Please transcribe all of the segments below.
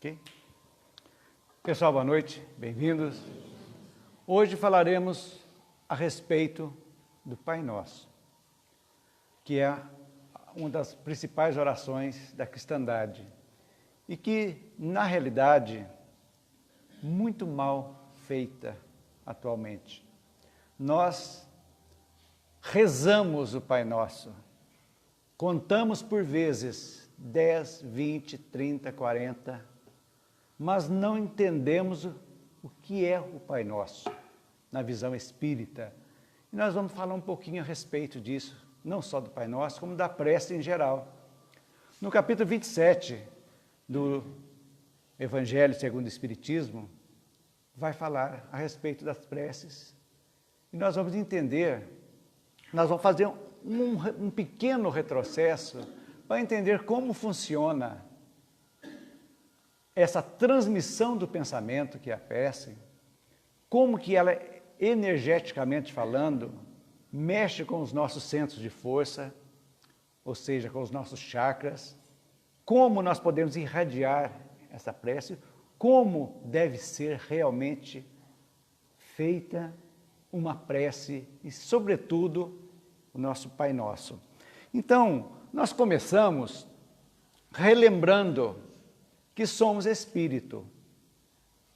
Ok? Pessoal, boa noite, bem-vindos. Hoje falaremos a respeito do Pai Nosso, que é uma das principais orações da cristandade e que, na realidade, muito mal feita atualmente. Nós rezamos o Pai Nosso, contamos por vezes 10, 20, 30, 40, mas não entendemos o que é o Pai Nosso, na visão espírita. E nós vamos falar um pouquinho a respeito disso, não só do Pai Nosso, como da prece em geral. No capítulo 27 do Evangelho segundo o Espiritismo, vai falar a respeito das preces. E nós vamos entender, nós vamos fazer um pequeno retrocesso para entender como funciona essa transmissão do pensamento que é a prece, como que ela, energeticamente falando, mexe com os nossos centros de força, ou seja, com os nossos chakras, como nós podemos irradiar essa prece, como deve ser realmente feita uma prece e, sobretudo, o nosso Pai Nosso. Então, nós começamos relembrando que somos espírito.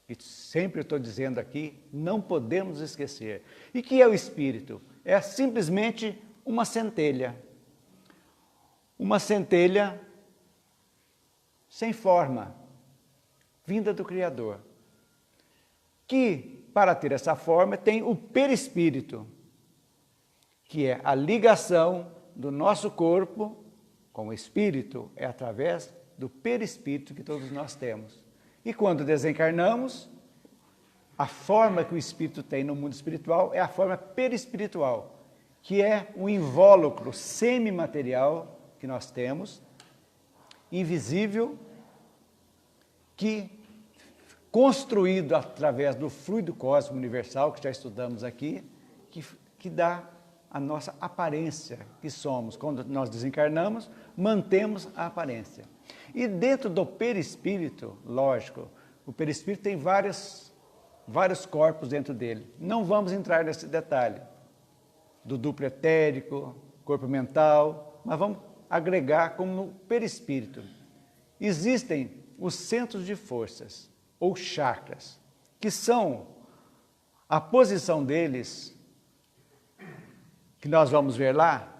E sempre estou dizendo aqui, não podemos esquecer. E que é o espírito? É simplesmente uma centelha. Uma centelha sem forma, vinda do Criador. Que, para ter essa forma, tem o perispírito, que é a ligação do nosso corpo com o espírito, é através do perispírito que todos nós temos. E quando desencarnamos, a forma que o espírito tem no mundo espiritual é a forma perispiritual, que é um invólucro semimaterial que nós temos, invisível, que construído através do fluido cósmico universal, que já estudamos aqui, que dá a nossa aparência que somos. Quando nós desencarnamos, mantemos a aparência. E dentro do perispírito, lógico, o perispírito tem vários corpos dentro dele. Não vamos entrar nesse detalhe do duplo etérico, corpo mental, mas vamos agregar como no perispírito. Existem os centros de forças, ou chakras, que são a posição deles, que nós vamos ver lá,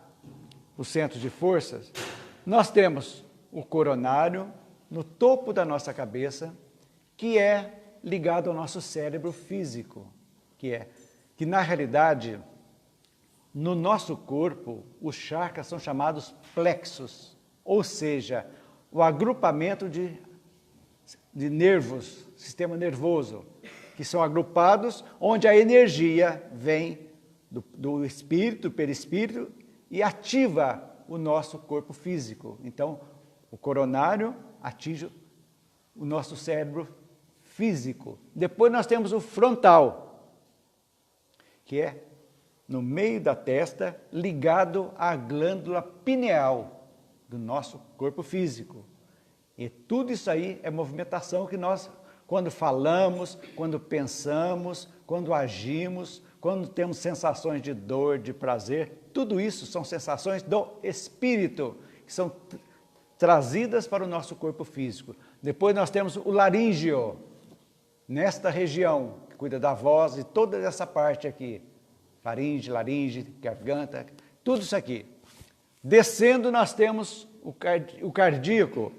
os centros de forças. Nós temos o coronário no topo da nossa cabeça, que é ligado ao nosso cérebro físico, que na realidade, no nosso corpo, os chakras são chamados plexos, ou seja, o agrupamento de nervos, sistema nervoso, que são agrupados, onde a energia vem do espírito, do perispírito, e ativa o nosso corpo físico. Então, o coronário atinge o nosso cérebro físico. Depois nós temos o frontal, que é no meio da testa, ligado à glândula pineal do nosso corpo físico. E tudo isso aí é movimentação que nós, quando falamos, quando pensamos, quando agimos, quando temos sensações de dor, de prazer, tudo isso são sensações do espírito, que são trazidas para o nosso corpo físico. Depois nós temos o laríngeo, nesta região, que cuida da voz e toda essa parte aqui. Laringe, garganta, tudo isso aqui. Descendo nós temos o cardíaco,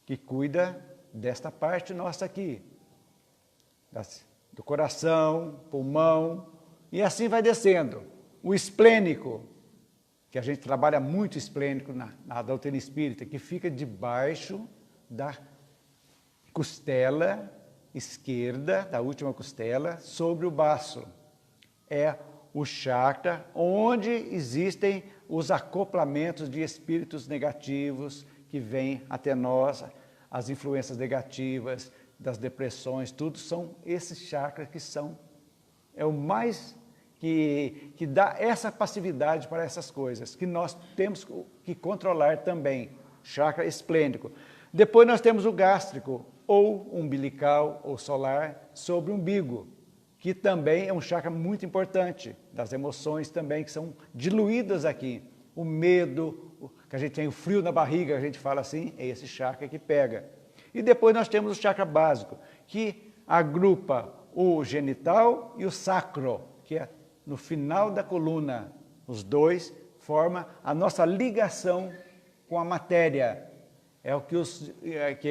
que cuida desta parte nossa aqui, do coração, pulmão, e assim vai descendo. O esplênico, que a gente trabalha muito esplênico na doutrina espírita, que fica debaixo da costela esquerda, da última costela, sobre o baço. É o chakra onde existem os acoplamentos de espíritos negativos que vêm até nós, as influências negativas, das depressões, tudo são esses chakras que são, é o mais que dá essa passividade para essas coisas, que nós temos que controlar também, chakra esplênico. Depois nós temos o gástrico, ou umbilical ou solar sobre o umbigo, que também é um chakra muito importante, das emoções também que são diluídas aqui. O medo, que a gente tem o frio na barriga, a gente fala assim, é esse chakra que pega. E depois nós temos o chakra básico, que agrupa o genital e o sacro, que é no final da coluna. Os dois formam a nossa ligação com a matéria. É o que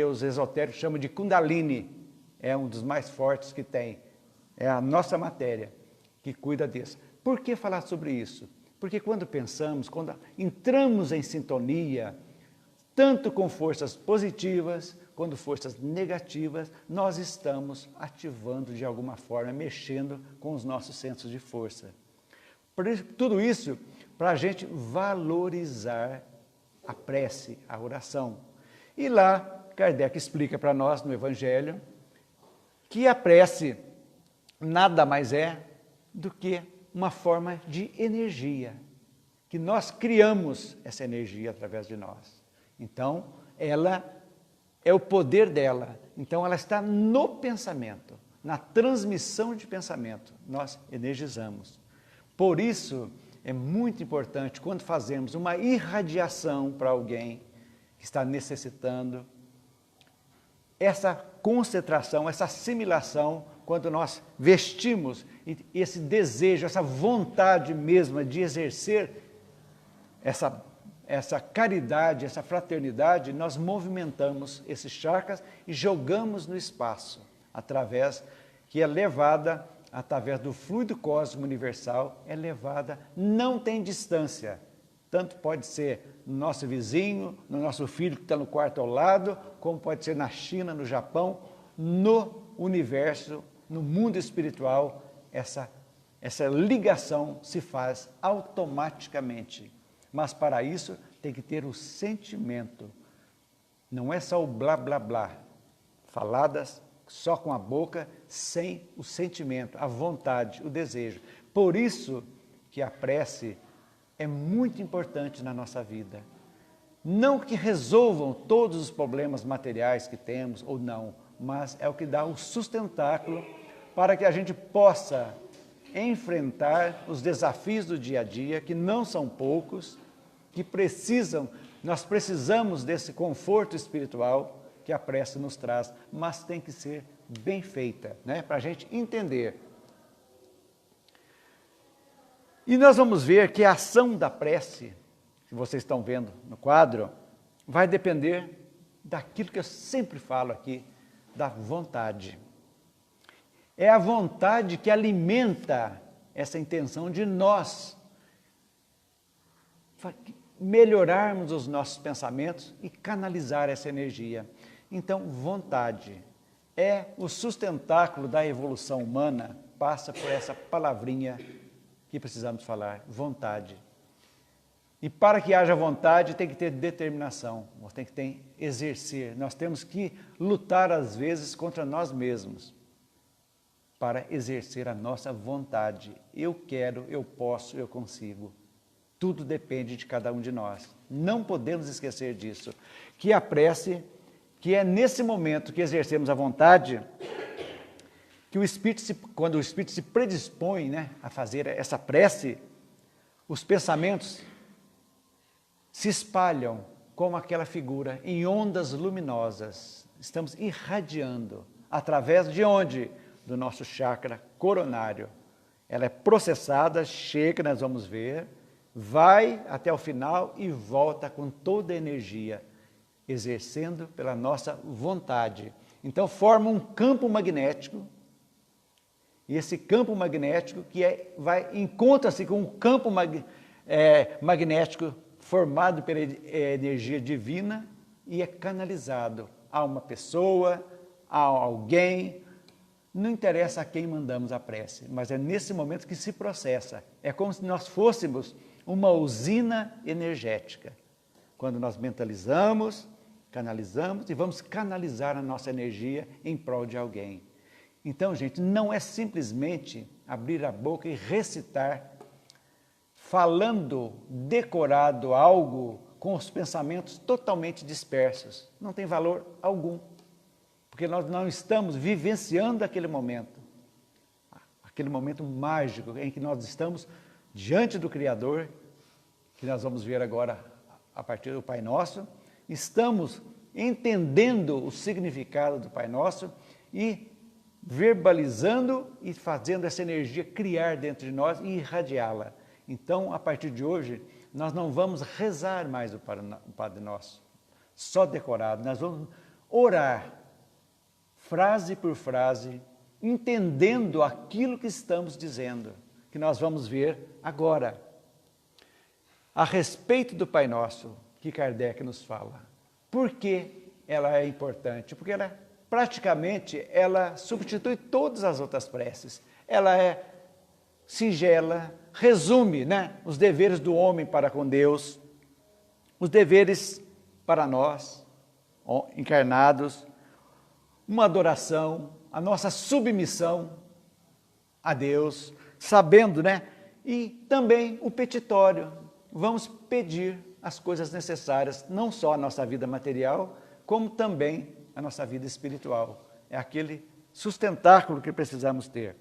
os esotéricos chamam de Kundalini. É um dos mais fortes que tem. É a nossa matéria que cuida disso. Por que falar sobre isso? Porque quando pensamos, quando entramos em sintonia, tanto com forças positivas quanto forças negativas, nós estamos ativando de alguma forma, mexendo com os nossos centros de força. Tudo isso para a gente valorizar a prece, a oração. E lá, Kardec explica para nós no Evangelho que a prece nada mais é do que uma forma de energia, que nós criamos essa energia através de nós. Então, ela é o poder dela. Então, ela está no pensamento, na transmissão de pensamento. Nós energizamos. Por isso, é muito importante, quando fazemos uma irradiação para alguém que está necessitando, essa concentração, essa assimilação, quando nós vestimos esse desejo, essa vontade mesma de exercer essa caridade, essa fraternidade, nós movimentamos esses chakras e jogamos no espaço, que é levada através do fluido cósmico universal, é levada, não tem distância. Tanto pode ser no nosso vizinho, no nosso filho que está no quarto ao lado, como pode ser na China, no Japão, no universo, no mundo espiritual, essa ligação se faz automaticamente. Mas para isso tem que ter o sentimento. Não é só o blá, blá, blá. Faladas só com a boca, sem o sentimento, a vontade, o desejo. Por isso que a prece é muito importante na nossa vida. Não que resolvam todos os problemas materiais que temos ou não, mas é o que dá o sustentáculo para que a gente possa enfrentar os desafios do dia a dia, que não são poucos, nós precisamos desse conforto espiritual que a prece nos traz, mas tem que ser bem feita, né? Para a gente entender. E nós vamos ver que a ação da prece, que vocês estão vendo no quadro, vai depender daquilo que eu sempre falo aqui, da vontade. É a vontade que alimenta essa intenção de nós melhorarmos os nossos pensamentos e canalizar essa energia. Então, vontade é o sustentáculo da evolução humana, passa por essa palavrinha que precisamos falar, vontade. E para que haja vontade, tem que ter determinação, tem que exercer. Nós temos que lutar, às vezes, contra nós mesmos, para exercer a nossa vontade. Eu quero, eu posso, eu consigo. Tudo depende de cada um de nós. Não podemos esquecer disso. Que a prece, que é nesse momento que exercemos a vontade, que quando o Espírito se predispõe, né, a fazer essa prece, os pensamentos se espalham como aquela figura em ondas luminosas. Estamos irradiando através de onde? Do nosso chakra coronário. Ela é processada, chega, nós vamos ver, vai até o final e volta com toda a energia, exercendo pela nossa vontade. Então forma um campo magnético, e esse campo magnético encontra-se com um campo magnético formado pela energia divina e é canalizado a uma pessoa, a alguém. Não interessa a quem mandamos a prece, mas é nesse momento que se processa. É como se nós fôssemos uma usina energética. Quando nós mentalizamos, canalizamos e vamos canalizar a nossa energia em prol de alguém. Então, gente, não é simplesmente abrir a boca e recitar, falando decorado algo com os pensamentos totalmente dispersos. Não tem valor algum. porque nós não estamos vivenciando aquele momento mágico em que nós estamos diante do Criador, que nós vamos ver agora a partir do Pai Nosso. Estamos entendendo o significado do Pai Nosso e verbalizando e fazendo essa energia criar dentro de nós e irradiá-la. Então, a partir de hoje, nós não vamos rezar mais o Padre Nosso, só decorado. Nós vamos orar, frase por frase, entendendo aquilo que estamos dizendo, que nós vamos ver agora. A respeito do Pai Nosso, que Kardec nos fala. Por que ela é importante? Porque ela praticamente substitui todas as outras preces. Ela é singela, resume, os deveres do homem para com Deus, os deveres para nós, encarnados, uma adoração, a nossa submissão a Deus, sabendo, e também o petitório. Vamos pedir as coisas necessárias, não só a nossa vida material, como também a nossa vida espiritual. É aquele sustentáculo que precisamos ter.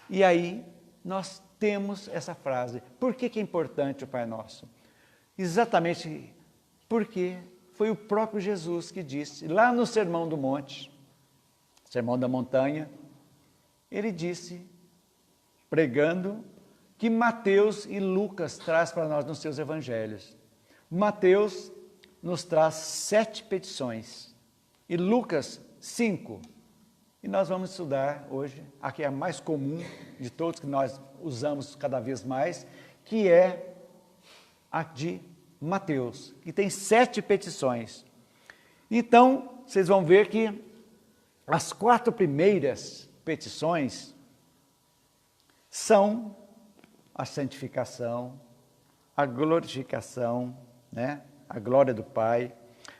E aí nós temos essa frase. Por que é importante o Pai Nosso? Exatamente porque foi o próprio Jesus que disse, lá no Sermão do Monte, Sermão da Montanha, ele disse, pregando, que Mateus e Lucas traz para nós nos seus evangelhos. Mateus nos traz 7 petições e Lucas 5. E nós vamos estudar hoje, a que é a mais comum de todos, que nós usamos cada vez mais, que é a de Mateus, que tem 7 petições. Então, vocês vão ver que as 4 primeiras petições são a santificação, a glorificação, a glória do Pai,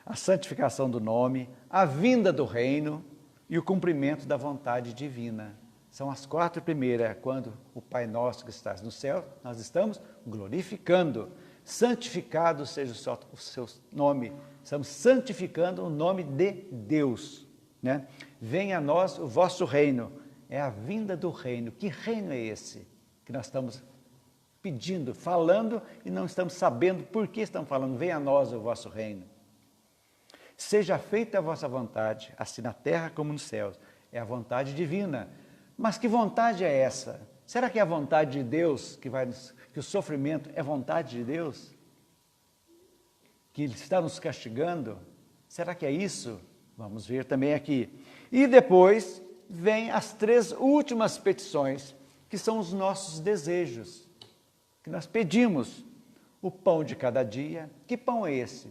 a santificação do nome, a vinda do reino e o cumprimento da vontade divina. São as 4 primeiras, quando o Pai Nosso que estás no céu, nós estamos glorificando. Santificado seja o seu nome. Estamos santificando o nome de Deus. Venha a nós o vosso reino. É a vinda do reino. Que reino é esse que nós estamos pedindo, falando e não estamos sabendo por que estamos falando? Venha a nós o vosso reino. Seja feita a vossa vontade, assim na terra como nos céus. É a vontade divina. Mas que vontade é essa? Será que é a vontade de Deus que o sofrimento é vontade de Deus? Que Ele está nos castigando? Será que é isso? Vamos ver também aqui. E depois vem as 3 últimas petições, que são os nossos desejos, que nós pedimos. O pão de cada dia. Que pão é esse?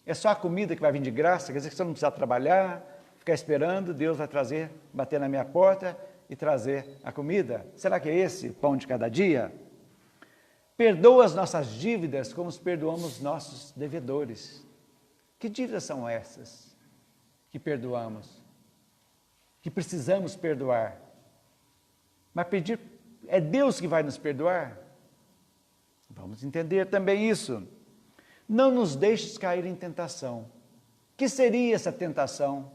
É só a comida que vai vir de graça? Quer dizer que você não precisa trabalhar, ficar esperando, Deus vai trazer, bater na minha porta e trazer a comida? Será que é esse o pão de cada dia? Perdoa as nossas dívidas como perdoamos nossos devedores. Que dívidas são essas que perdoamos? Que precisamos perdoar? Mas pedir, é Deus que vai nos perdoar? Vamos entender também isso. Não nos deixes cair em tentação. Que seria essa tentação?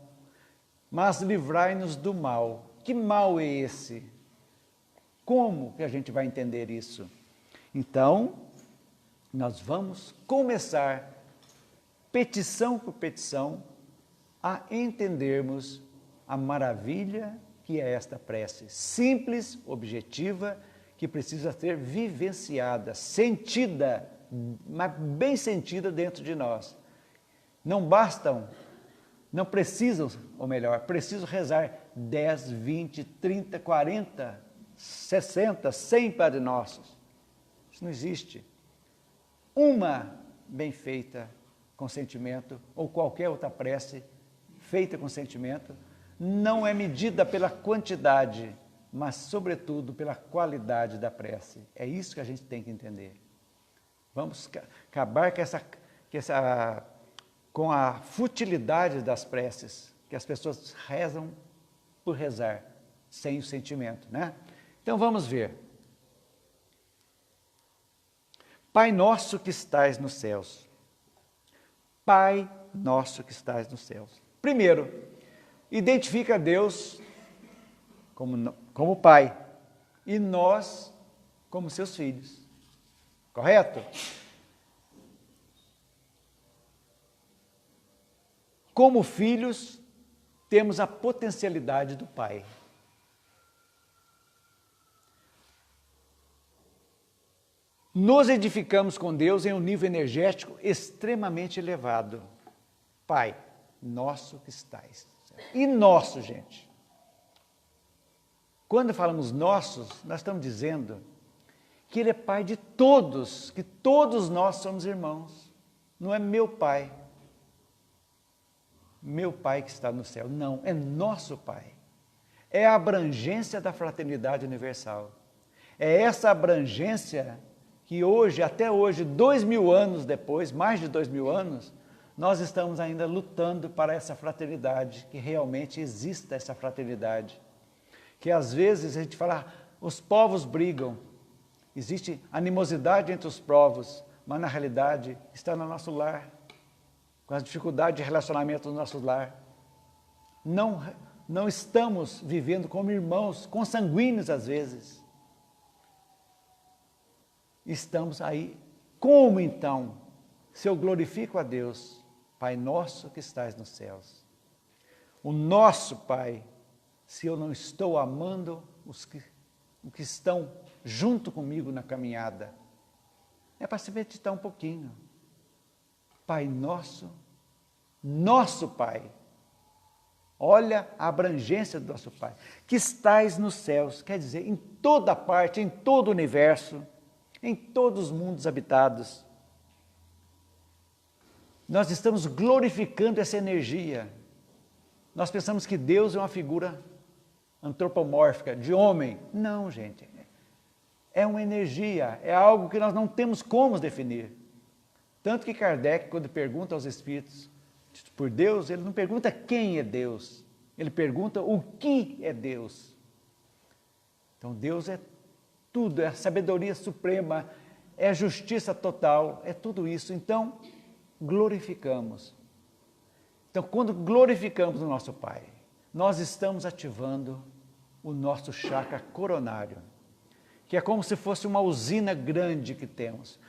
Mas livrai-nos do mal. Que mal é esse? Como que a gente vai entender isso? Então, nós vamos começar, petição por petição, a entendermos a maravilha que é esta prece. Simples, objetiva, que precisa ser vivenciada, sentida, mas bem sentida dentro de nós. Não precisam, ou melhor, precisam rezar 10, 20, 30, 40, 60, 100 Padre Nossos. Isso não existe. Uma bem feita com sentimento, ou qualquer outra prece feita com sentimento, não é medida pela quantidade, mas, sobretudo, pela qualidade da prece. É isso que a gente tem que entender. Vamos acabar com a futilidade das preces, que as pessoas rezam por rezar, sem o sentimento, Então, vamos ver. Pai nosso que estais nos céus. Pai nosso que estais nos céus. Primeiro, identifica Deus como Pai e nós como seus filhos. Correto? Como filhos, temos a potencialidade do Pai. Nos edificamos com Deus em um nível energético extremamente elevado. Pai, nosso que estais. E nosso, gente. Quando falamos nossos, nós estamos dizendo que Ele é Pai de todos, que todos nós somos irmãos. Não é meu Pai. Meu Pai que está no céu. Não, é nosso Pai. É a abrangência da fraternidade universal. É essa abrangência que hoje, até hoje, 2000 anos depois, mais de 2000 anos, nós estamos ainda lutando para essa fraternidade, que realmente exista essa fraternidade. Que às vezes a gente fala, os povos brigam, existe animosidade entre os povos, mas na realidade está no nosso lar, com as dificuldades de relacionamento no nosso lar. Não estamos vivendo como irmãos, consanguíneos às vezes. Estamos aí. Como então, se eu glorifico a Deus, Pai nosso que estás nos céus? O nosso Pai, se eu não estou amando os que estão junto comigo na caminhada, é para se meditar um pouquinho. Pai nosso, nosso Pai, olha a abrangência do nosso Pai, que estais nos céus, quer dizer, em toda parte, em todo o universo, em todos os mundos habitados. Nós estamos glorificando essa energia. Nós pensamos que Deus é uma figura antropomórfica, de homem. Não, gente. É uma energia, é algo que nós não temos como definir. Tanto que Kardec, quando pergunta aos espíritos por Deus, ele não pergunta quem é Deus, ele pergunta o que é Deus. Então Deus é tudo, é a sabedoria suprema, é a justiça total, é tudo isso. Então, glorificamos. Então, quando glorificamos o nosso Pai, nós estamos ativando o nosso chakra coronário, que é como se fosse uma usina grande que temos,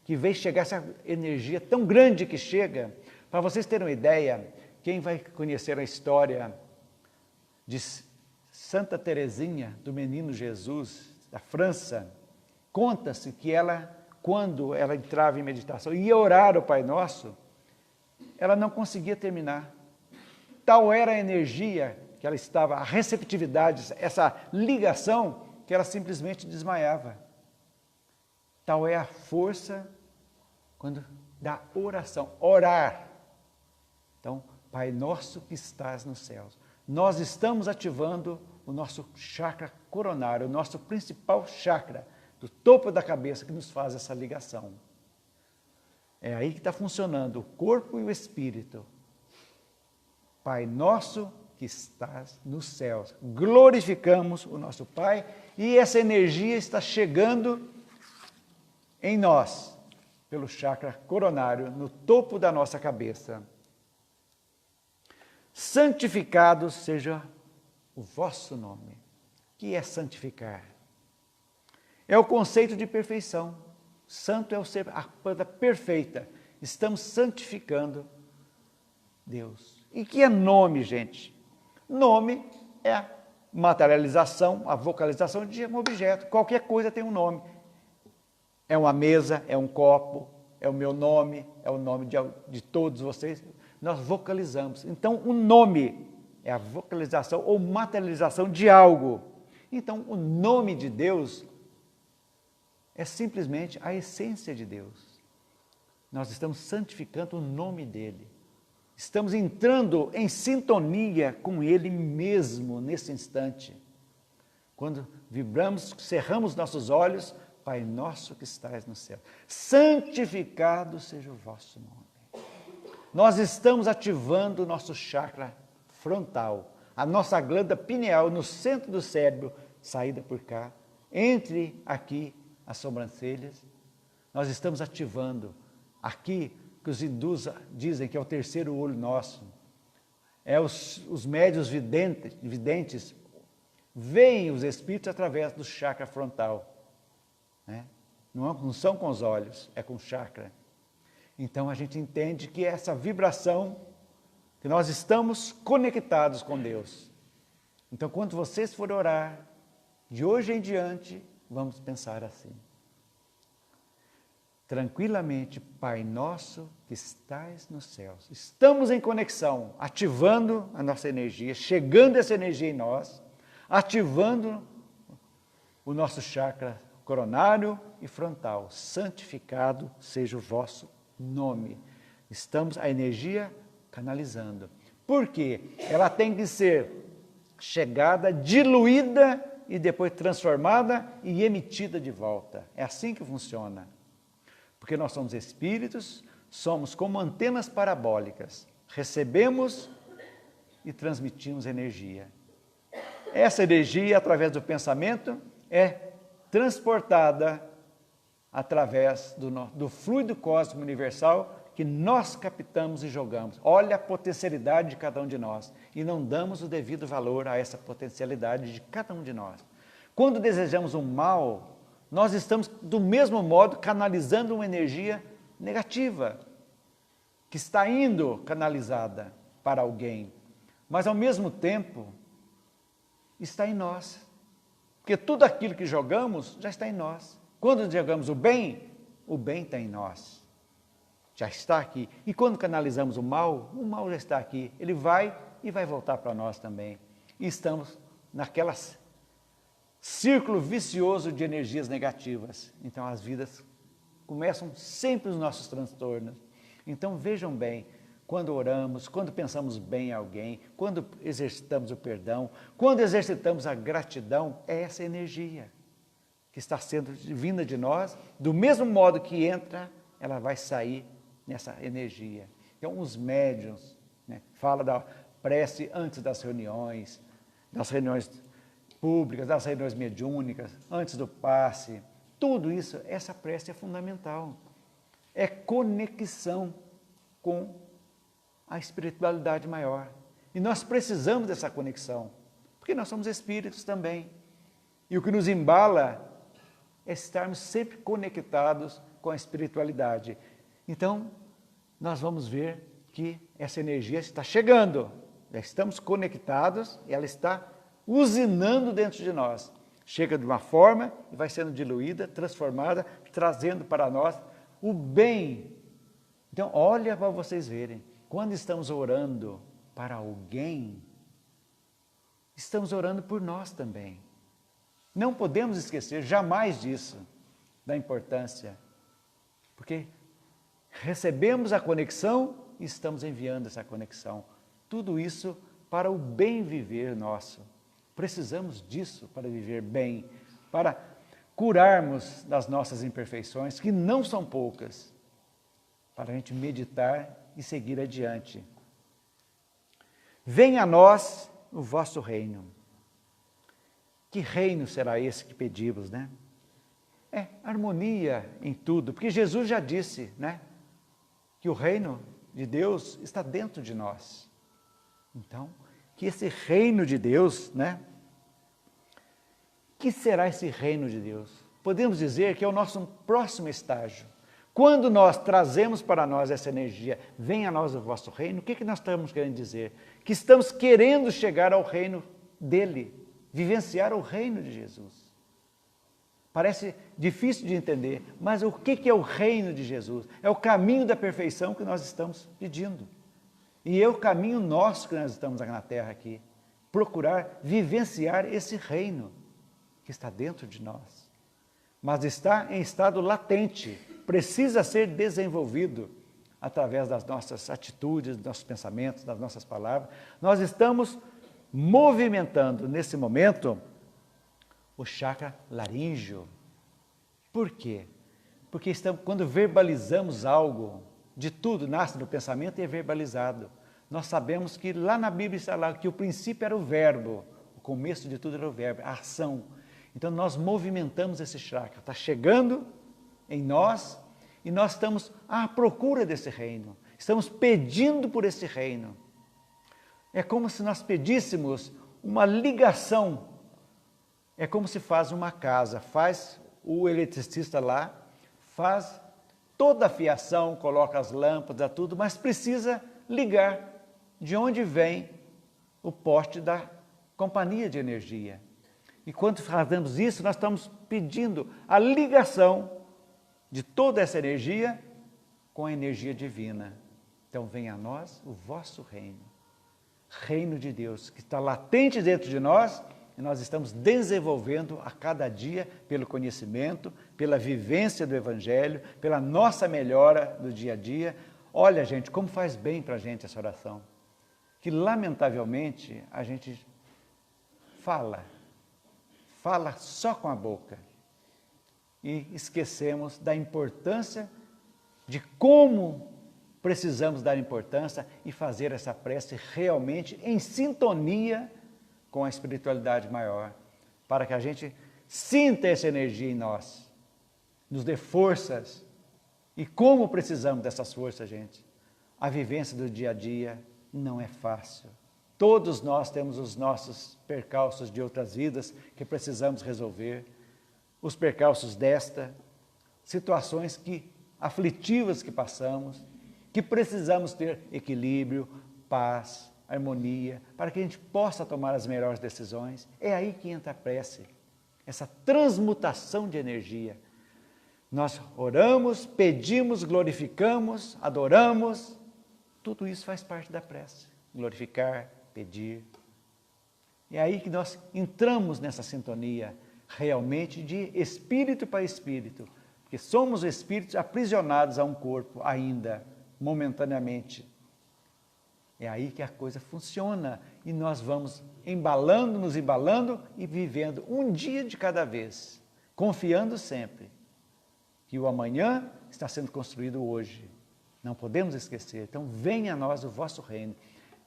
que vem chegar essa energia tão grande que chega. Para vocês terem uma ideia, quem vai conhecer a história de Santa Teresinha, do Menino Jesus, da França, conta-se que ela, quando ela entrava em meditação e ia orar o Pai Nosso, ela não conseguia terminar. Tal era a energia que ela estava, a receptividade, essa ligação, que ela simplesmente desmaiava. Tal é a força da oração, orar. Então, Pai Nosso que estás nos céus. Nós estamos ativando o nosso chakra coronário, o nosso principal chakra, do topo da cabeça, que nos faz essa ligação. É aí que está funcionando o corpo e o espírito. Pai nosso que estás nos céus. Glorificamos o nosso Pai e essa energia está chegando em nós, pelo chakra coronário, no topo da nossa cabeça. Santificado seja o vosso nome. O que é santificar? É o conceito de perfeição. Santo é o ser, a coisa perfeita. Estamos santificando Deus. E que é nome, gente? Nome é a materialização, a vocalização de um objeto. Qualquer coisa tem um nome. É uma mesa, é um copo, é o meu nome, é o nome de todos vocês. Nós vocalizamos. Então, o nome é a vocalização ou materialização de algo. Então, o nome de Deus é simplesmente a essência de Deus. Nós estamos santificando o nome dele. Estamos entrando em sintonia com ele mesmo nesse instante. Quando vibramos, cerramos nossos olhos, Pai nosso que estais no céu, santificado seja o vosso nome. Nós estamos ativando o nosso chakra frontal, a nossa glândula pineal no centro do cérebro, saída por cá, entre aqui as sobrancelhas. Nós estamos ativando aqui, que os hindus dizem que é o terceiro olho nosso, Os médiuns videntes veem os espíritos através do chakra frontal. Né? Não são com os olhos, é com o chakra. Então a gente entende que essa vibração, que nós estamos conectados com Deus. Então quando vocês forem orar, de hoje em diante, vamos pensar assim. Tranquilamente, Pai nosso que estais nos céus. Estamos em conexão, ativando a nossa energia, chegando essa energia em nós, ativando o nosso chakra coronário e frontal. Santificado seja o vosso nome. Estamos a energia canalizando. Por quê? Ela tem que ser chegada, diluída e depois transformada e emitida de volta. É assim que funciona. Porque nós somos espíritos, somos como antenas parabólicas. Recebemos e transmitimos energia. Essa energia, através do pensamento, é transportada através do fluido cósmico universal que nós captamos e jogamos. Olha a potencialidade de cada um de nós. E não damos o devido valor a essa potencialidade de cada um de nós. Quando desejamos um mal, nós estamos, do mesmo modo, canalizando uma energia negativa, que está indo canalizada para alguém, mas, ao mesmo tempo, está em nós. Porque tudo aquilo que jogamos já está em nós. Quando jogamos o bem está em nós. Já está aqui. E quando canalizamos o mal já está aqui. Ele vai e vai voltar para nós também. E estamos naquelas círculo vicioso de energias negativas. Então as vidas começam sempre os nossos transtornos. Então vejam bem, quando oramos, quando pensamos bem em alguém, quando exercitamos o perdão, quando exercitamos a gratidão, é essa energia que está sendo vinda de nós, do mesmo modo que entra, ela vai sair nessa energia. Então os médiuns, né, fala da prece antes das reuniões públicas, das reuniões mediúnicas, antes do passe, tudo isso, essa prece é fundamental. É conexão com a espiritualidade maior. E nós precisamos dessa conexão, porque nós somos espíritos também. E o que nos embala é estarmos sempre conectados com a espiritualidade. Então, nós vamos ver que essa energia está chegando, já estamos conectados e ela está usinando dentro de nós. Chega de uma forma e vai sendo diluída, transformada, trazendo para nós o bem. Então, olha para vocês verem, quando estamos orando para alguém, estamos orando por nós também. Não podemos esquecer jamais disso, da importância, porque recebemos a conexão e estamos enviando essa conexão. Tudo isso para o bem viver nosso. Precisamos disso para viver bem, para curarmos das nossas imperfeições, que não são poucas, para a gente meditar e seguir adiante. Venha a nós o vosso reino. Que reino será esse que pedimos, né? É harmonia em tudo, porque Jesus já disse, né, que o reino de Deus está dentro de nós. Então, que esse reino de Deus, né? Que será esse reino de Deus? Podemos dizer que é o nosso próximo estágio. Quando nós trazemos para nós essa energia, venha a nós o vosso reino, o que nós estamos querendo dizer? Que estamos querendo chegar ao reino dele, vivenciar o reino de Jesus. Parece difícil de entender, mas o que é o reino de Jesus? É o caminho da perfeição que nós estamos pedindo. E é o caminho nosso que nós estamos na Terra aqui. Procurar vivenciar esse reino que está dentro de nós. Mas está em estado latente, precisa ser desenvolvido através das nossas atitudes, dos nossos pensamentos, das nossas palavras. Nós estamos movimentando, nesse momento, o chakra laríngeo. Por quê? Porque quando verbalizamos algo, de tudo nasce no pensamento e é verbalizado. Nós sabemos que lá na Bíblia está lá que o princípio era o verbo, o começo de tudo era o verbo, a ação. Então nós movimentamos esse chakra, está chegando em nós e nós estamos à procura desse reino, estamos pedindo por esse reino. É como se nós pedíssemos uma ligação. É como se faz uma casa, faz o eletricista lá, faz toda a fiação, coloca as lâmpadas, tudo, mas precisa ligar de onde vem o poste da companhia de energia. E quando fazemos isso, nós estamos pedindo a ligação de toda essa energia com a energia divina. Então venha a nós o vosso reino, reino de Deus, que está latente dentro de nós, e nós estamos desenvolvendo a cada dia pelo conhecimento, pela vivência do Evangelho, pela nossa melhora do dia a dia. Olha, gente, como faz bem para a gente essa oração, que lamentavelmente a gente fala só com a boca e esquecemos da importância de como precisamos dar importância e fazer essa prece realmente em sintonia com a espiritualidade maior, para que a gente sinta essa energia em nós, nos dê forças. E como precisamos dessas forças, gente? A vivência do dia a dia não é fácil. Todos nós temos os nossos percalços de outras vidas que precisamos resolver, os percalços desta, situações aflitivas que passamos, que precisamos ter equilíbrio, paz, harmonia, para que a gente possa tomar as melhores decisões. É aí que entra a prece, essa transmutação de energia. Nós oramos, pedimos, glorificamos, adoramos, tudo isso faz parte da prece. Glorificar, pedir. É aí que nós entramos nessa sintonia, realmente de espírito para espírito, porque somos espíritos aprisionados a um corpo ainda, momentaneamente. É aí que a coisa funciona e nós vamos nos embalando e vivendo um dia de cada vez, confiando sempre que o amanhã está sendo construído hoje. Não podemos esquecer. Então, venha a nós o vosso reino.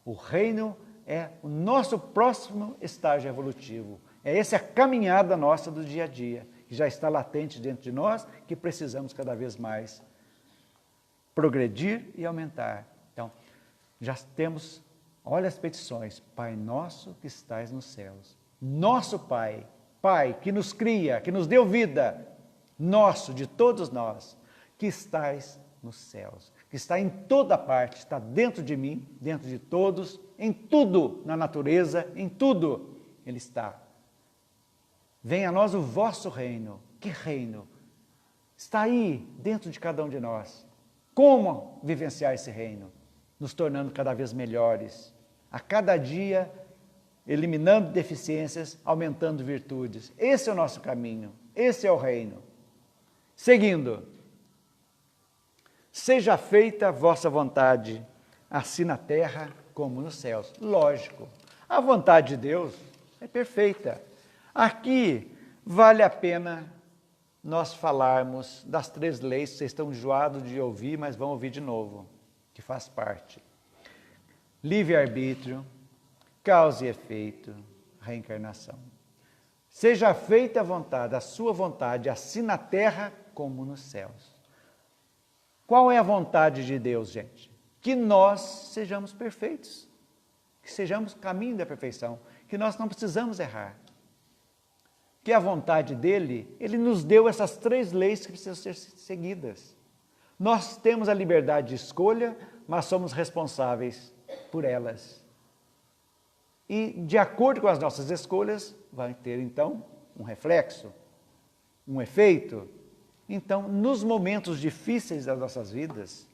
O reino é o nosso próximo estágio evolutivo. É essa a caminhada nossa do dia a dia, que já está latente dentro de nós, que precisamos cada vez mais progredir e aumentar. Então, já temos, olha as petições. Pai nosso que estais nos céus. Nosso Pai, Pai que nos cria, que nos deu vida, nosso, de todos nós, que estais nos céus, que está em toda parte, está dentro de mim, dentro de todos, em tudo, na natureza, em tudo, Ele está. Venha a nós o vosso reino. Que reino? Está aí, dentro de cada um de nós. Como vivenciar esse reino? Nos tornando cada vez melhores, a cada dia eliminando deficiências, aumentando virtudes. Esse é o nosso caminho, esse é o reino. Seguindo, seja feita a vossa vontade, assim na terra como nos céus. Lógico, a vontade de Deus é perfeita. Aqui vale a pena nós falarmos das 3 leis, vocês estão enjoados de ouvir, mas vão ouvir de novo, que faz parte. Livre-arbítrio, causa e efeito, reencarnação. Seja feita a vontade, a sua vontade, assim na terra como nos céus. Qual é a vontade de Deus, gente? Que nós sejamos perfeitos, que sejamos caminho da perfeição, que nós não precisamos errar. Que a vontade dele, ele nos deu essas 3 leis que precisam ser seguidas. Nós temos a liberdade de escolha, mas somos responsáveis por elas. E, de acordo com as nossas escolhas, vai ter, então, um reflexo, um efeito. Então, nos momentos difíceis das nossas vidas,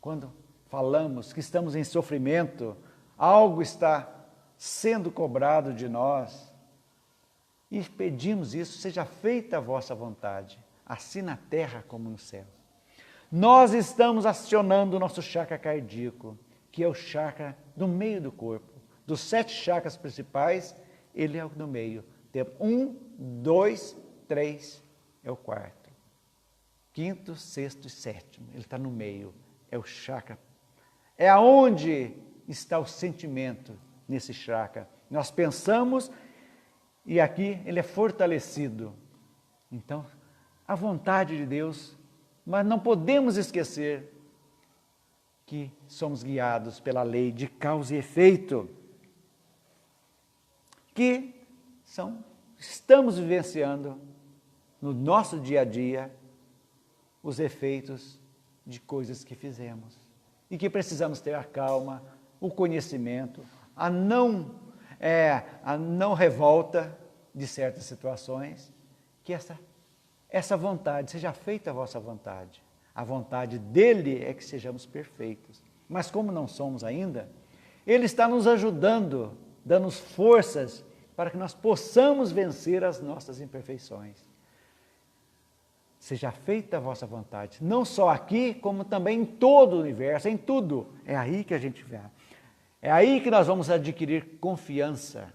quando falamos que estamos em sofrimento, algo está sendo cobrado de nós, e pedimos isso, seja feita a vossa vontade, assim na terra como no céu. Nós estamos acionando o nosso chakra cardíaco, que é o chakra do meio do corpo. Dos 7 chakras principais, ele é o do meio. Tem 1, 2, 3, é o 4º. 5º, 6º e 7º, ele está no meio, é o chakra. É aonde está o sentimento nesse chakra. Nós pensamos e aqui ele é fortalecido. Então, a vontade de Deus, mas não podemos esquecer que somos guiados pela lei de causa e efeito. que estamos vivenciando no nosso dia a dia os efeitos de coisas que fizemos e que precisamos ter a calma, o conhecimento, a não revolta de certas situações, que essa vontade, seja feita a vossa vontade. A vontade dele é que sejamos perfeitos. Mas como não somos ainda, ele está nos ajudando, dando-nos forças para que nós possamos vencer as nossas imperfeições. Seja feita a vossa vontade, não só aqui, como também em todo o universo, em tudo. É aí que a gente vê. É aí que nós vamos adquirir confiança,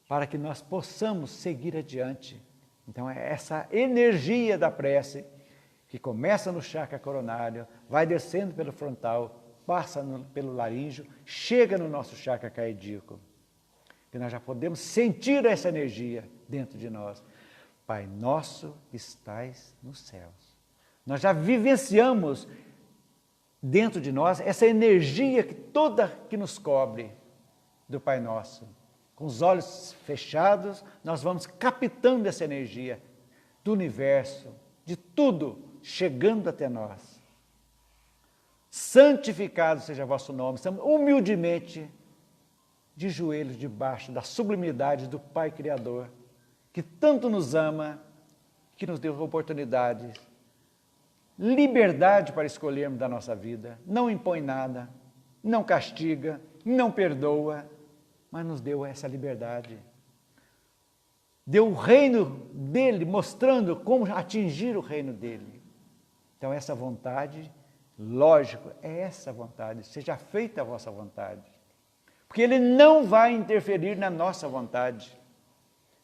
para que nós possamos seguir adiante. Então é essa energia da prece, que começa no chakra coronário, vai descendo pelo frontal, passa pelo laríngeo, chega no nosso chakra cardíaco. Que nós já podemos sentir essa energia dentro de nós. Pai nosso que estais nos céus. Nós já vivenciamos dentro de nós essa energia que nos cobre do Pai Nosso. Com os olhos fechados, nós vamos captando essa energia do universo, de tudo, chegando até nós. Santificado seja vosso nome. Estamos humildemente de joelhos debaixo da sublimidade do Pai Criador, que tanto nos ama, que nos deu oportunidades, liberdade para escolhermos da nossa vida, não impõe nada, não castiga, não perdoa, mas nos deu essa liberdade. Deu o reino dele, mostrando como atingir o reino dele. Então essa vontade, lógico, é essa vontade, seja feita a vossa vontade. Porque ele não vai interferir na nossa vontade.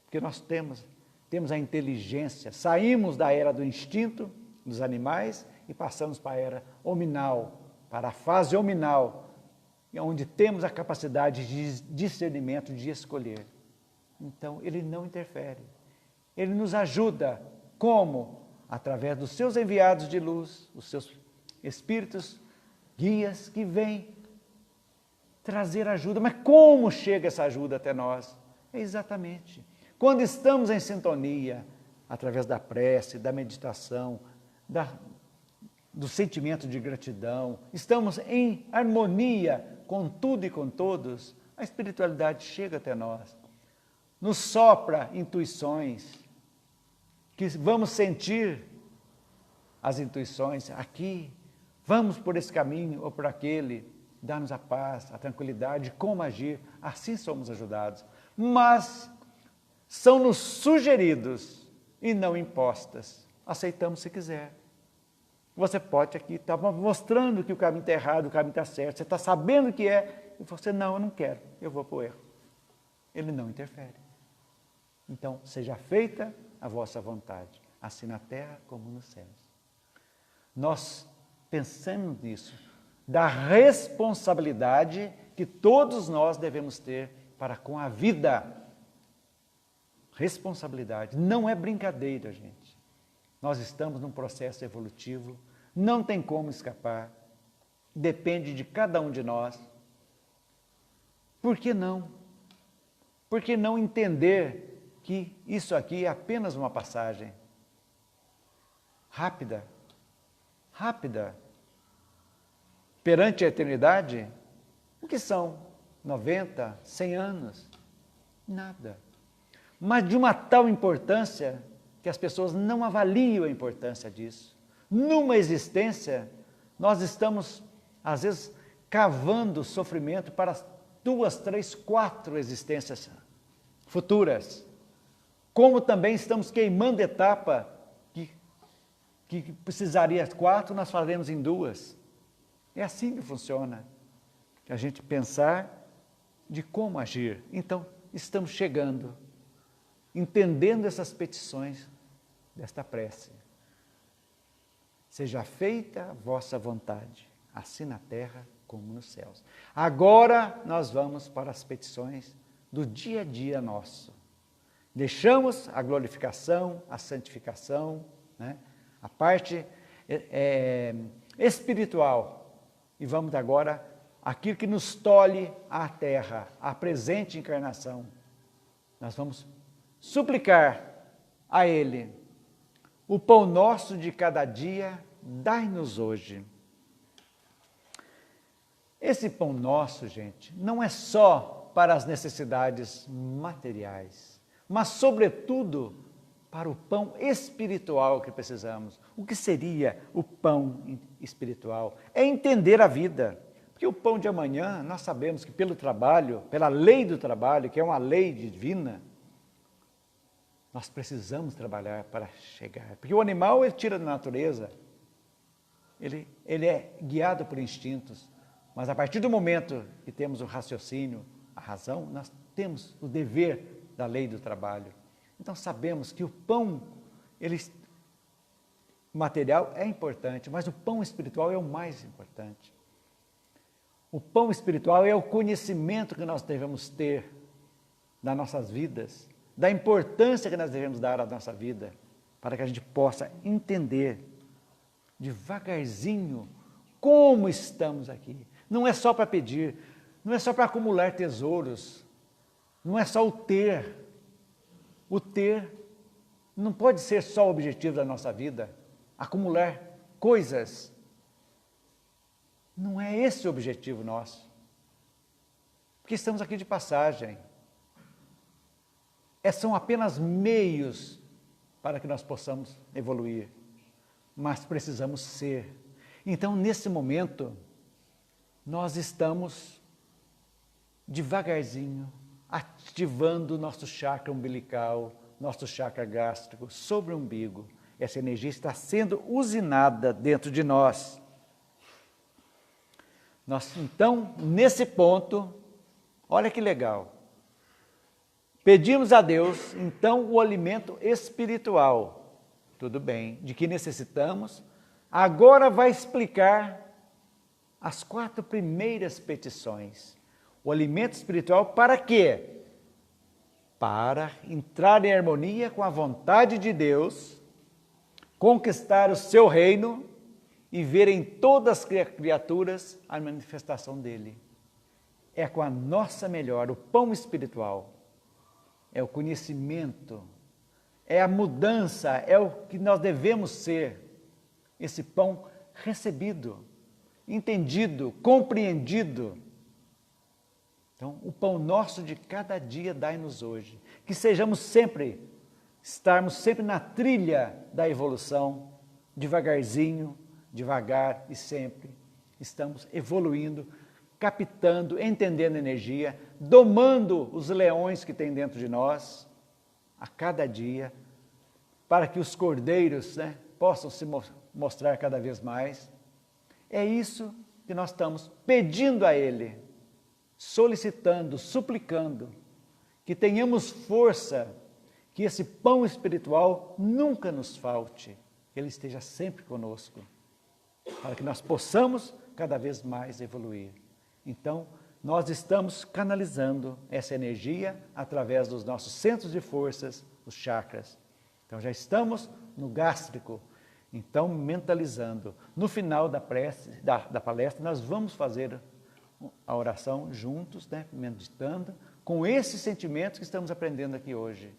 Porque nós temos a inteligência, saímos da era do instinto, dos animais, e passamos para a era hominal, para a fase hominal, onde temos a capacidade de discernimento, de escolher. Então, ele não interfere. Ele nos ajuda, como? Através dos seus enviados de luz, os seus espíritos, guias, que vêm trazer ajuda. Mas como chega essa ajuda até nós? É exatamente quando estamos em sintonia, através da prece, da meditação, do sentimento de gratidão, estamos em harmonia com tudo e com todos, a espiritualidade chega até nós, nos sopra intuições, que vamos sentir as intuições aqui, vamos por esse caminho ou por aquele, dá-nos a paz, a tranquilidade, como agir, assim somos ajudados. Mas são-nos sugeridos e não impostas. Aceitamos se quiser. Você pode aqui estar mostrando que o caminho está errado, o caminho está certo, você está sabendo que é, e você, não, eu não quero, eu vou para o erro. Ele não interfere. Então, seja feita a vossa vontade, assim na terra como nos céus. Nós pensamos nisso, da responsabilidade que todos nós devemos ter para com a vida. Responsabilidade, não é brincadeira, gente. Nós estamos num processo evolutivo, não tem como escapar, depende de cada um de nós. Por que não? Por que não entender que isso aqui é apenas uma passagem rápida, perante a eternidade? O que são 90, 100 anos? Nada. Mas de uma tal importância que as pessoas não avaliam a importância disso. Numa existência, nós estamos, às vezes, cavando sofrimento para 2, 3, 4 existências futuras. Como também estamos queimando etapa que precisaria 4, nós faremos em 2. É assim que funciona. A gente pensar de como agir. Então, estamos chegando, entendendo essas petições desta prece. Seja feita a vossa vontade, assim na terra como nos céus. Agora nós vamos para as petições do dia a dia nosso. Deixamos a glorificação, a santificação, né? A parte espiritual, e vamos agora àquilo que nos tolhe a terra, a presente encarnação. nós vamos suplicar a Ele: o pão nosso de cada dia, dai-nos hoje. Esse pão nosso, gente, não é só para as necessidades materiais, mas, sobretudo, para o pão espiritual que precisamos. O que seria o pão espiritual? É entender a vida. Porque o pão de amanhã, nós sabemos que pelo trabalho, pela lei do trabalho, que é uma lei divina, nós precisamos trabalhar para chegar. Porque o animal, ele tira da natureza, ele é guiado por instintos. Mas a partir do momento que temos o raciocínio, a razão, nós temos o dever da lei do trabalho. Então sabemos que o pão material é importante, mas o pão espiritual é o mais importante. O pão espiritual é o conhecimento que nós devemos ter nas nossas vidas, da importância que nós devemos dar à nossa vida, para que a gente possa entender devagarzinho como estamos aqui. Não é só para pedir, não é só para acumular tesouros, não é só o ter. O ter não pode ser só o objetivo da nossa vida, acumular coisas. Não é esse o objetivo nosso, porque estamos aqui de passagem. São apenas meios para que nós possamos evoluir, mas precisamos ser. Então, nesse momento, nós estamos devagarzinho ativando o nosso chakra umbilical, nosso chakra gástrico, sobre o umbigo. Essa energia está sendo usinada dentro de nós. Então, nesse ponto, olha que legal, pedimos a Deus, então, o alimento espiritual. Tudo bem, de que necessitamos. Agora vai explicar as 4 primeiras petições. O alimento espiritual para quê? Para entrar em harmonia com a vontade de Deus, conquistar o seu reino e ver em todas as criaturas a manifestação dele. É com a nossa melhora, o pão espiritual, é o conhecimento, é a mudança, é o que nós devemos ser, esse pão recebido, entendido, compreendido. Então, o pão nosso de cada dia dai-nos hoje, que estarmos sempre na trilha da evolução, devagarzinho, devagar e sempre. Estamos evoluindo, captando, entendendo a energia, domando os leões que tem dentro de nós, a cada dia, para que os cordeiros, possam se mostrar cada vez mais. É isso que nós estamos pedindo a Ele, solicitando, suplicando, que tenhamos força, que esse pão espiritual nunca nos falte, que Ele esteja sempre conosco, para que nós possamos cada vez mais evoluir. Então, nós estamos canalizando essa energia através dos nossos centros de forças, os chakras. Então, já estamos no gástrico, então mentalizando. No final da palestra, nós vamos fazer a oração juntos, meditando, com esses sentimentos que estamos aprendendo aqui hoje.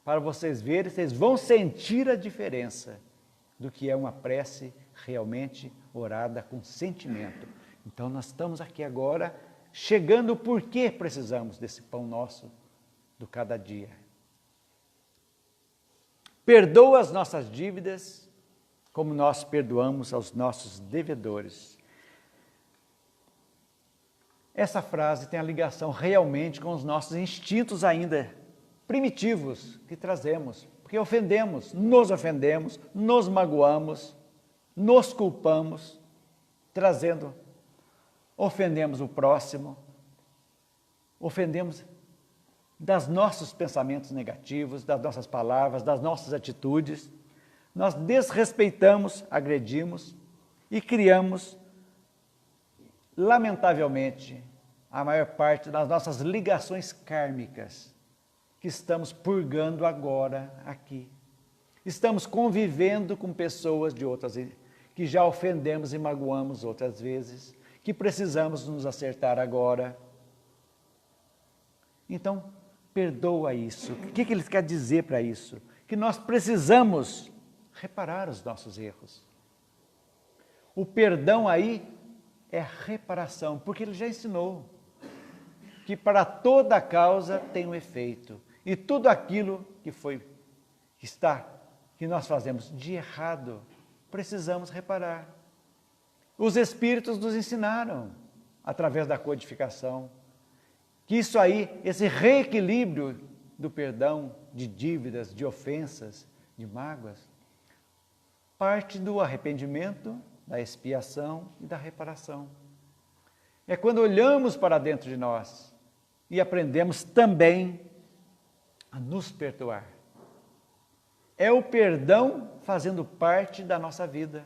Para vocês verem, vocês vão sentir a diferença do que é uma prece realmente orada com sentimento. Então, nós estamos aqui agora, chegando por que precisamos desse pão nosso do cada dia. Perdoa as nossas dívidas, como nós perdoamos aos nossos devedores. Essa frase tem a ligação realmente com os nossos instintos ainda primitivos que trazemos, porque ofendemos, nos magoamos, nos culpamos, ofendemos o próximo, ofendemos dos nossos pensamentos negativos, das nossas palavras, das nossas atitudes. Nós desrespeitamos, agredimos e criamos, lamentavelmente, a maior parte das nossas ligações kármicas que estamos purgando agora aqui. Estamos convivendo com pessoas de outras, que já ofendemos e magoamos outras vezes, que precisamos nos acertar agora. Então, perdoa isso. O que ele quer dizer para isso? Que nós precisamos reparar os nossos erros. O perdão aí é reparação, porque ele já ensinou que para toda causa tem um efeito. E tudo aquilo que nós fazemos de errado, precisamos reparar. Os Espíritos nos ensinaram, através da codificação, que isso aí, esse reequilíbrio do perdão, de dívidas, de ofensas, de mágoas, parte do arrependimento, da expiação e da reparação. É quando olhamos para dentro de nós e aprendemos também a nos perdoar. É o perdão fazendo parte da nossa vida.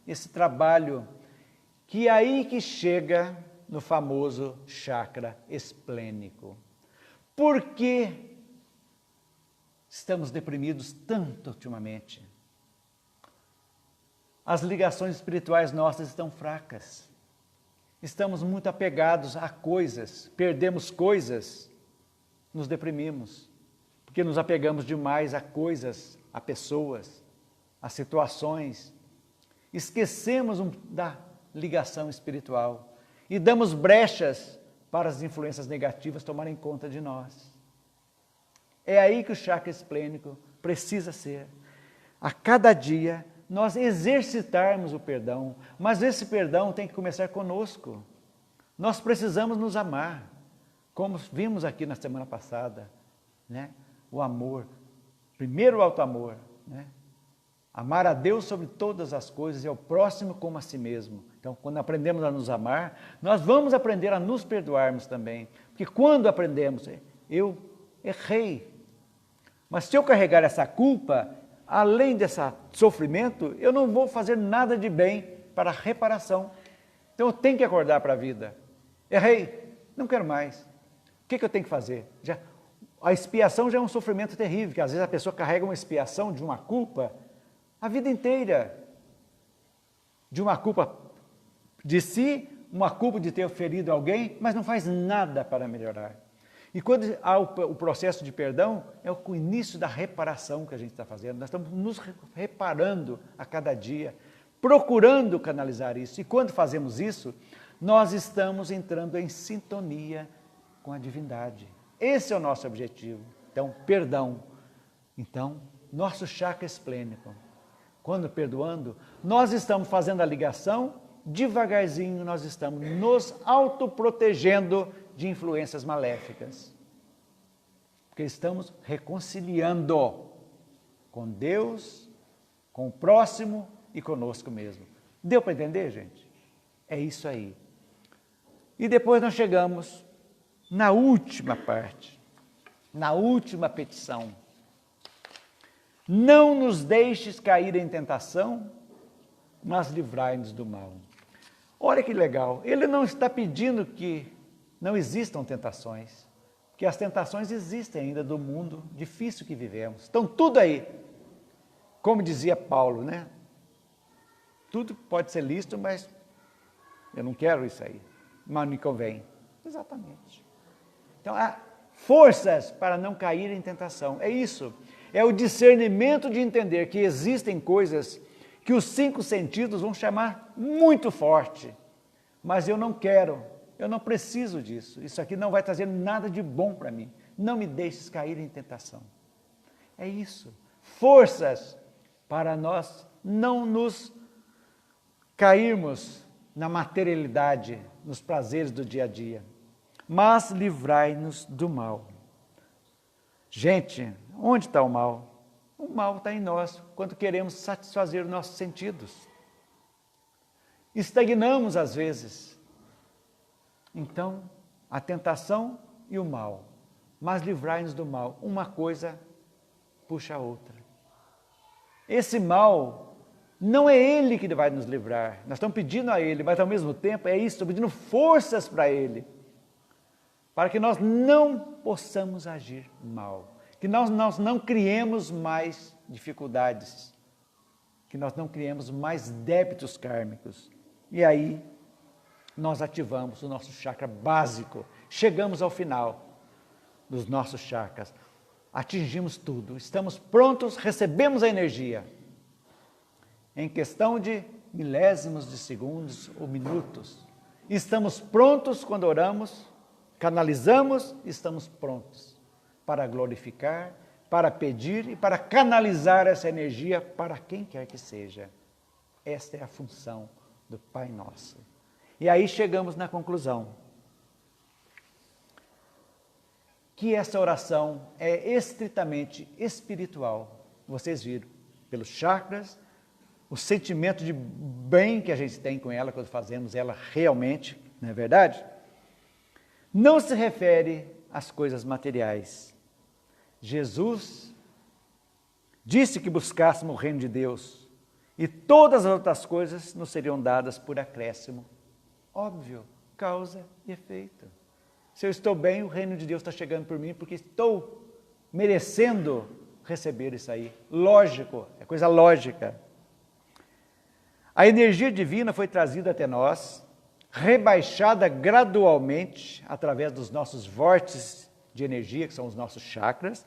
Esse trabalho que é aí que chega no famoso chakra esplênico. Por que estamos deprimidos tanto ultimamente? As ligações espirituais nossas estão fracas. Estamos muito apegados a coisas, perdemos coisas, nos deprimimos, porque nos apegamos demais a coisas, a pessoas, a situações. Esquecemos da ligação espiritual e damos brechas para as influências negativas tomarem conta de nós. É aí que o chakra esplênico precisa ser. A cada dia nós exercitarmos o perdão, mas esse perdão tem que começar conosco. Nós precisamos nos amar, como vimos aqui na semana passada, né? O amor, primeiro o alto amor, né? Amar a Deus sobre todas as coisas e ao próximo como a si mesmo. Então, quando aprendemos a nos amar, nós vamos aprender a nos perdoarmos também. Porque quando aprendemos, eu errei, mas se eu carregar essa culpa, além desse sofrimento, eu não vou fazer nada de bem para a reparação. Então eu tenho que acordar para a vida. Errei, não quero mais. O que eu tenho que fazer? A expiação já é um sofrimento terrível, porque às vezes a pessoa carrega uma expiação de uma culpa a vida inteira. De uma culpa de si, uma culpa de ter ferido alguém, mas não faz nada para melhorar. E quando há o processo de perdão, é o início da reparação que a gente está fazendo. Nós estamos nos reparando a cada dia, procurando canalizar isso. E quando fazemos isso, nós estamos entrando em sintonia com a divindade. Esse é o nosso objetivo. Então, perdão. Então, nosso chakra esplênico. Quando perdoando, nós estamos fazendo a ligação, devagarzinho nós estamos nos autoprotegendo de influências maléficas. Porque estamos reconciliando com Deus, com o próximo e conosco mesmo. Deu para entender, gente? É isso aí. E depois nós chegamos na última parte, na última petição. Não nos deixes cair em tentação, mas livrai-nos do mal. Olha que legal, ele não está pedindo que não existam tentações, porque as tentações existem ainda do mundo difícil que vivemos. Estão tudo aí. Como dizia Paulo, né? Tudo pode ser lícito, mas eu não quero isso aí. Mas me convém. Exatamente. Então, há forças para não cair em tentação. É isso. É o discernimento de entender que existem coisas que os 5 sentidos vão chamar muito forte. Mas eu não quero. Eu não preciso disso. Isso aqui não vai trazer nada de bom para mim. Não me deixes cair em tentação. É isso. Forças para nós não nos cairmos na materialidade, nos prazeres do dia a dia. Mas livrai-nos do mal. Gente, onde está o mal? O mal está em nós, quando queremos satisfazer os nossos sentidos. Estagnamos às vezes. Então, a tentação e o mal. Mas livrai-nos do mal. Uma coisa puxa a outra. Esse mal, não é ele que vai nos livrar. Nós estamos pedindo a ele, mas ao mesmo tempo é isso, estamos pedindo forças para ele. Para que nós não possamos agir mal. Que nós não criemos mais dificuldades. Que nós não criemos mais débitos kármicos. E aí, nós ativamos o nosso chakra básico. Chegamos ao final. dos nossos chakras, atingimos tudo, estamos prontos, recebemos a energia. Em questão de milésimos de segundos ou minutos, estamos prontos quando oramos, canalizamos, estamos prontos para glorificar, para pedir e para canalizar essa energia para quem quer que seja. Esta é a função do Pai Nosso. E aí chegamos na conclusão que essa oração é estritamente espiritual. Vocês viram, pelos chakras, o sentimento de bem que a gente tem com ela quando fazemos ela realmente, não é verdade? Não se refere às coisas materiais. Jesus disse que buscássemos o reino de Deus e todas as outras coisas nos seriam dadas por acréscimo. Óbvio, causa e efeito. Se eu estou bem, o reino de Deus está chegando por mim porque estou merecendo receber isso aí. Lógico, é coisa lógica. A energia divina foi trazida até nós, rebaixada gradualmente através dos nossos vórtices de energia, que são os nossos chakras,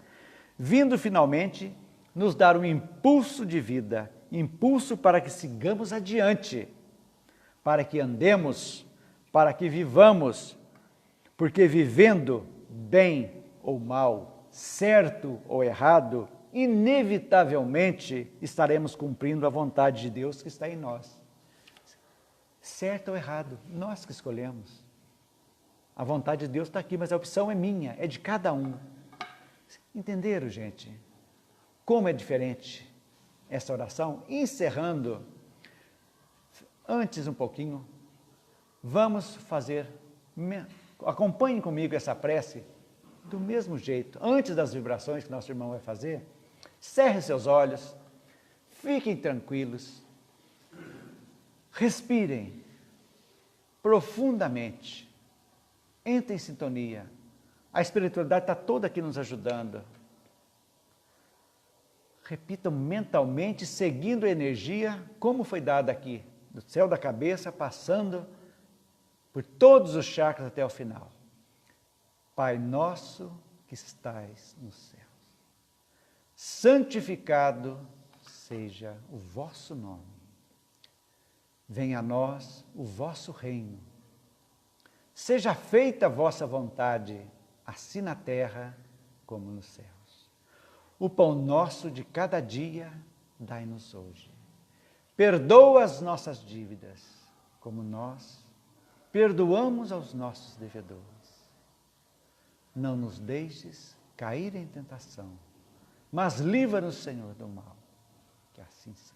vindo finalmente nos dar um impulso de vida, impulso para que sigamos adiante, para que andemos, para que vivamos, porque vivendo bem ou mal, certo ou errado, inevitavelmente estaremos cumprindo a vontade de Deus que está em nós. Certo ou errado, nós que escolhemos. A vontade de Deus está aqui, mas a opção é minha, é de cada um. Entenderam, gente? Como é diferente essa oração? Encerrando, antes um pouquinho, vamos fazer, acompanhem comigo essa prece, do mesmo jeito, antes das vibrações que nosso irmão vai fazer, cerrem seus olhos, fiquem tranquilos, respirem profundamente, entrem em sintonia. A espiritualidade está toda aqui nos ajudando. Repitam mentalmente, seguindo a energia, como foi dada aqui, do céu da cabeça, passando por todos os chakras até o final. Pai nosso que estais nos céus, santificado seja o vosso nome. Venha a nós o vosso reino. Seja feita a vossa vontade, assim na terra como nos céus. O pão nosso de cada dia dai-nos hoje. Perdoa as nossas dívidas, como nós perdoamos aos nossos devedores. Não nos deixes cair em tentação, mas livra-nos, Senhor, do mal. Que assim seja.